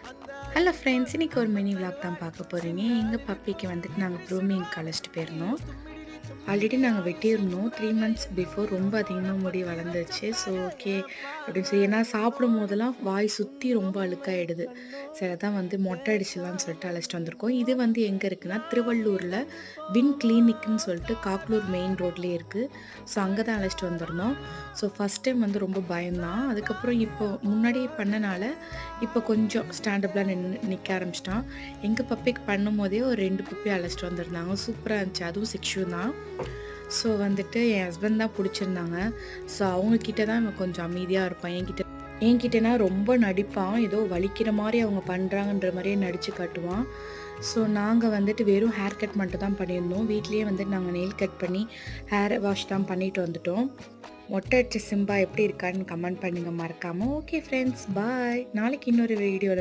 Hello friends, இன்னைக்கு ஒரு mini vlog தான் பார்க்க போகிறீங்க. எங்கள் பப்பிக்கு வந்துட்டு நாங்கள் க்ரூமிங்க்கு அழைச்சிட்டு போயிருந்தோம். ஆல்ரெடி நாங்கள் வெட்டியிருந்தோம். 3 மந்த்ஸ் பிஃபோர் ரொம்ப அதிகமாக முடி வளர்ந்துருச்சு. ஸோ ஓகே அப்படின்னு சொல்லி, ஏன்னா சாப்பிடும் போதெல்லாம் வாய் சுற்றி ரொம்ப அழுக்காயிடுது. சரி, அதான் வந்து மொட்டை அடிச்சிடலான்னு சொல்லிட்டு அழைச்சிட்டு வந்திருக்கோம். இது வந்து எங்கே இருக்குன்னா, திருவள்ளூரில் வின் கிளினிக்னு சொல்லிட்டு காக்லூர் மெயின் ரோட்லேயே இருக்குது. ஸோ அங்கே தான் அழைச்சிட்டு வந்திருந்தோம். ஸோ ஃபஸ்ட் டைம் வந்து ரொம்ப பயந்தான். அதுக்கப்புறம் இப்போ முன்னாடி பண்ணனால இப்போ கொஞ்சம் ஸ்டாண்டப்லாம் நிற்க ஆரம்பிச்சிட்டான். எங்கள் பப்பிக்கு பண்ணும்போதே ஒரு 2 பப்பி அழைச்சிட்டு வந்திருந்தாங்க. சூப்பராக இருந்துச்சு. அதுவும் சிக்ஷு தான். ஸோ வந்துட்டு என் ஹஸ்பண்ட் தான் பிடிச்சிருந்தாங்க. ஸோ அவங்கக்கிட்ட தான் இவன் கொஞ்சம் அமைதியாக இருப்பான். என்கிட்டனா ரொம்ப நடிப்பான். ஏதோ வலிக்கிற மாதிரி அவங்க பண்ணுறாங்கன்ற மாதிரியே நடித்து காட்டுவான். ஸோ நாங்கள் வந்துட்டு வெறும் ஹேர் கட் மட்டும் தான் பண்ணியிருந்தோம். வீட்லேயே வந்துட்டு நாங்கள் நெயில் கட் பண்ணி ஹேர் வாஷ் தான் பண்ணிட்டு வந்துட்டோம். மொட்டை அடிச்ச சிம்பா எப்படி இருக்கான்னு கமெண்ட் பண்ணுங்கள் மறக்காமல். ஓகே ஃப்ரெண்ட்ஸ், பாய். நாளைக்கு இன்னொரு வீடியோவில்